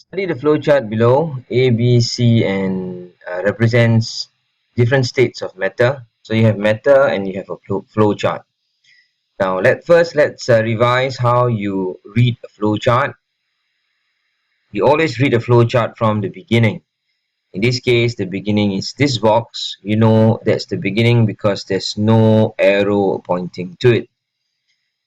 Study the flowchart below. A, B, C, and represents different states of matter. So you have matter and you have a flow chart. Now let's revise how you read a flow chart. You always read a flow chart from the beginning. In this case, the beginning is this box. You know that's the beginning because there's no arrow pointing to it.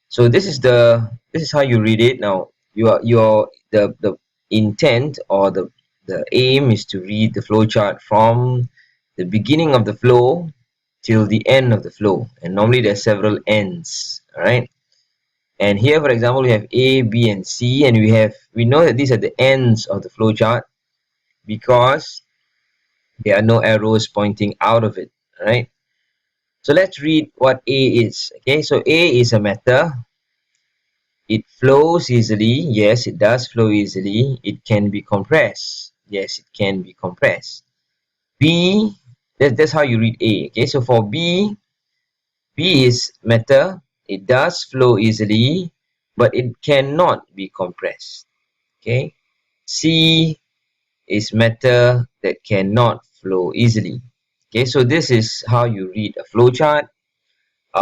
So this is how you read it. Now your the intent or the aim is to read the flow chart from the beginning of the flow till the end of the flow, and normally there's several ends. All right. And here, for example, we have A, B, and C, and we know that these are the ends of the flow chart because there are no arrows pointing out of it. All right. So let's read what A is. Okay, so A is a matter. It flows easily. Yes, it does flow easily. It can be compressed. Yes, it can be compressed. B, that's how you read A. Okay, so for B, B is matter. It does flow easily, but it cannot be compressed. Okay, C is matter that cannot flow easily. Okay, so this is how you read a flow chart.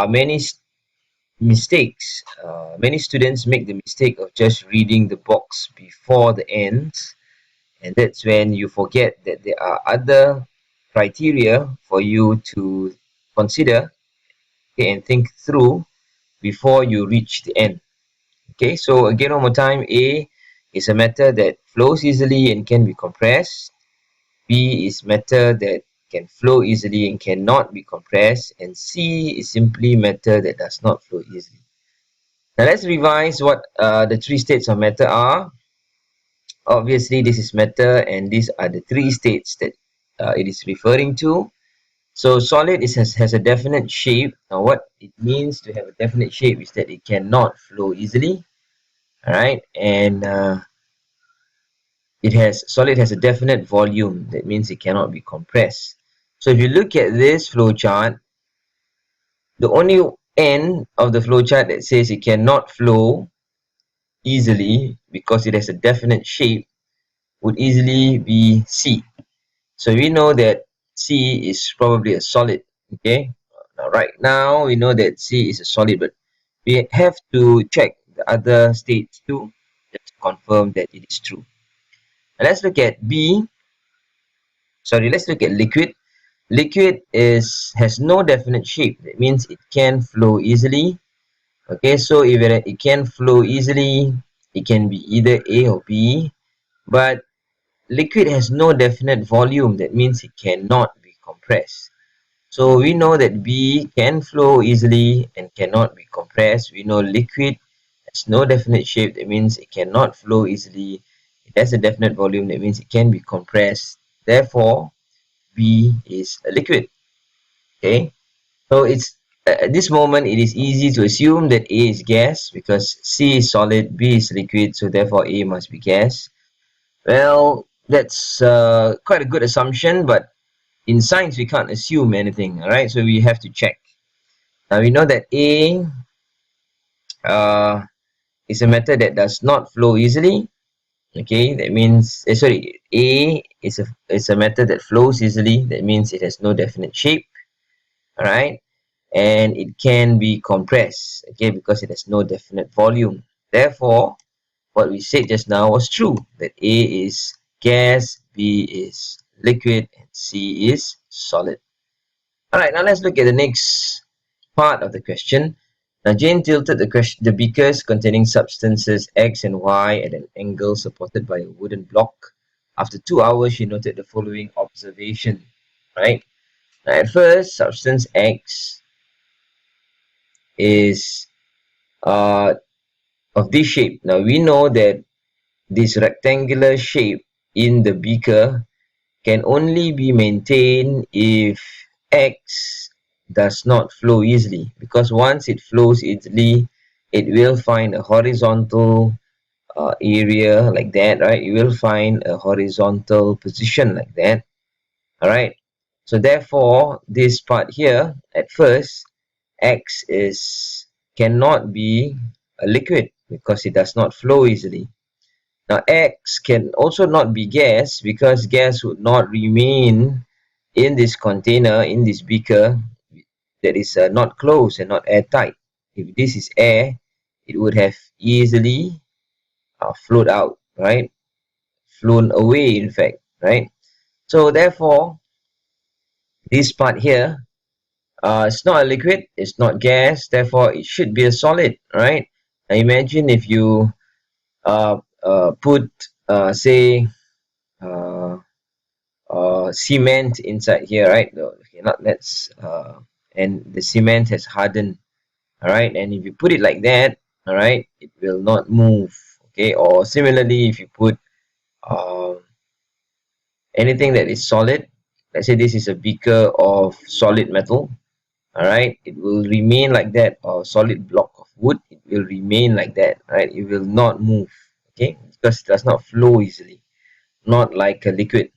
Many mistakes. Many students make the mistake of just reading the box before the ends, and that's when you forget that there are other criteria for you to consider, okay, and think through before you reach the end. Okay, so again, one more time: A is a matter that flows easily and can be compressed. B is matter that can flow easily and cannot be compressed, and C is simply matter that does not flow easily. Now let's revise what the three states of matter are. Obviously, this is matter, and these are the three states that it is referring to. So solid has a definite shape. Now what it means to have a definite shape is that it cannot flow easily. Alright, and solid has a definite volume. That means it cannot be compressed. So if you look at this flow chart, the only end of the flow chart that says it cannot flow easily because it has a definite shape would easily be C. So we know that C is probably a solid. Okay. Now, right now we know that C is a solid, but we have to check the other states too, just to confirm that it is true. And let's look at B. Sorry, let's look at liquid. Liquid has no definite shape. That means it can flow easily. Okay, so if it can flow easily, it can be either A or B. But liquid has no definite volume. That means it cannot be compressed. So we know that B can flow easily and cannot be compressed. We know liquid has no definite shape. That means it cannot flow easily. It has a definite volume. That means it can be compressed. Therefore, B is a liquid. Okay. So it's at this moment it is easy to assume that A is gas because C is solid, B is liquid. So therefore, A must be gas. Well, that's quite a good assumption, but in science we can't assume anything. All right, so we have to check. Now we know that A uh, is a matter that does not flow easily. Okay, that means sorry, A is a matter that flows easily. That means it has no definite shape. All right, and it can be compressed. Okay, because it has no definite volume. Therefore, what we said just now was true, that A is gas, B is liquid, and C is solid. Alright, now let's look at the next part of the question. Now Jane tilted the beakers containing substances X and Y at an angle supported by a wooden block. After 2 hours, she noted the following observation. Right? Now at first, substance X is of this shape. Now we know that this rectangular shape in the beaker can only be maintained if X does not flow easily, because once it flows easily, it will find a horizontal area like that, right? It will find a horizontal position like that. All right, so therefore this part here at first, X is cannot be a liquid because it does not flow easily. Now X can also not be gas, because gas would not remain in this container, in this beaker that is not closed and not airtight. If this is air, it would have easily flowed out, right? Flown away, in fact, right? So therefore, this part here, it's not a liquid, it's not gas, therefore it should be a solid, right? Now imagine if you put, say, uh, cement inside here, right? Okay, not let's and the cement has hardened, all right, and if you put it like that, all right, it will not move. Okay, or similarly, if you put uh, anything that is solid, let's say this is a beaker of solid metal, all right, it will remain like that, or solid block of wood, it will remain like that, right? It will not move, okay, because it does not flow easily, not like a liquid.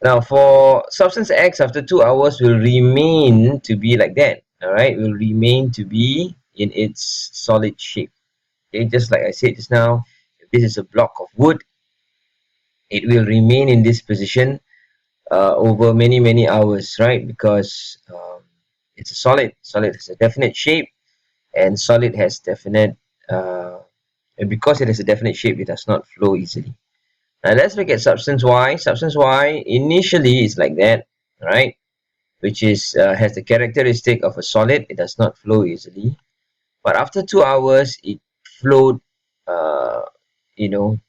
Now for substance X, after 2 hours will remain to be like that, all right, will remain to be in its solid shape. Okay, just like I said just now, if this is a block of wood, it will remain in this position over many hours, right? Because it's a solid has a definite shape, and solid has definite and because it has a definite shape, it does not flow easily. Now let's look at substance Y. Substance Y initially is like that, right? Which is has the characteristic of a solid. It does not flow easily, but after 2 hours it flowed, uh, you know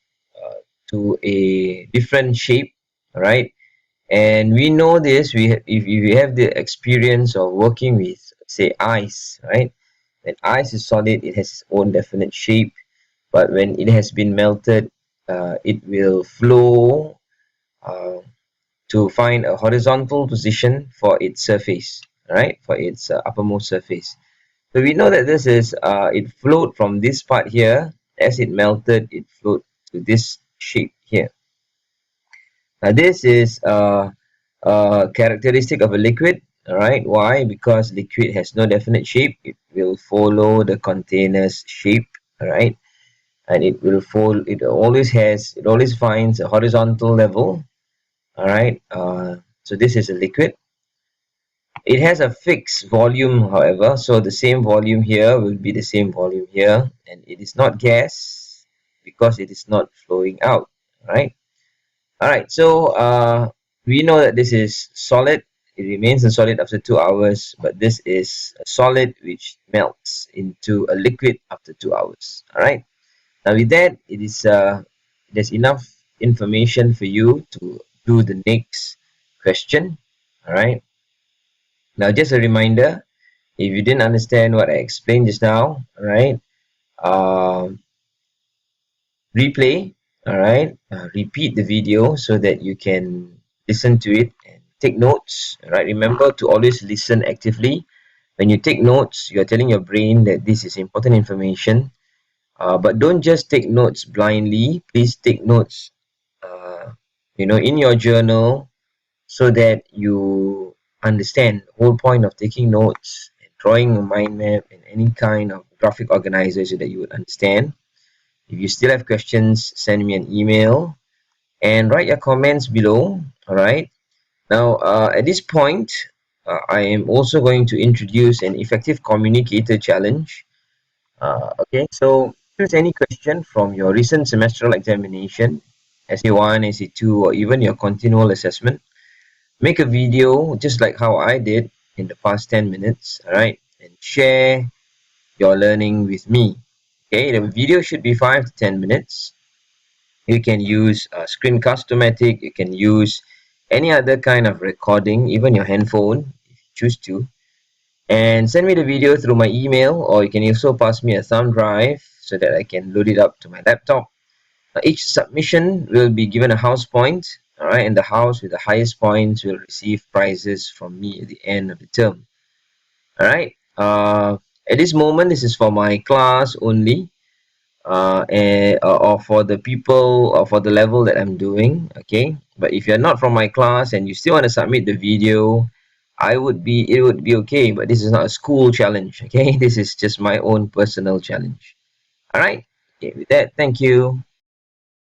uh, to a different shape, right? And we know this, if you have the experience of working with, say, ice, right? When ice is solid, it has its own definite shape, but when it has been melted, it will flow uh, to find a horizontal position for its surface, right? For its uppermost surface. So we know that this is it flowed from this part here. As it melted, it flowed to this shape here. Now this is characteristic of a liquid. All right, why? Because liquid has no definite shape. It will follow the container's shape. All right, and it will follow. It always finds a horizontal level. All right, so this is a liquid. It has a fixed volume, however, so the same volume here will be the same volume here, and it is not gas because it is not flowing out. Right. All right, so we know that this is solid. It remains a solid after 2 hours, but this is a solid which melts into a liquid after 2 hours. All right. Now with that, there's enough information for you to do the next question. All right. Now just a reminder, if you didn't understand what I explained just now, all right, um, replay, all right, repeat the video so that you can listen to it and take notes, all right. Remember to always listen actively. When you take notes, you're telling your brain that this is important information, but don't just take notes blindly. Please take notes in your journal, so that you understand the whole point of taking notes and drawing a mind map and any kind of graphic organizer, so that you would understand. If you still have questions, send me an email and write your comments below. All right. Now, at this point, I am also going to introduce an effective communicator challenge. Okay. So, if there's any question from your recent semestral examination, SA1, SA2, or even your continual assessment, make a video just like how I did in the past 10 minutes. All right. And share your learning with me. Okay. The video should be 5 to 10 minutes. You can use Screencast-O-Matic. You can use any other kind of recording, even your handphone if you choose to. And send me the video through my email, or you can also pass me a thumb drive so that I can load it up to my laptop. Each submission will be given a house point, all right, and the house with the highest points will receive prizes from me at the end of the term. All right. At this moment, this is for my class only, or for the people, or for the level that I'm doing. Okay. But if you're not from my class and you still want to submit the video, it would be okay. But this is not a school challenge. Okay. This is just my own personal challenge. All right. Okay. With that, thank you.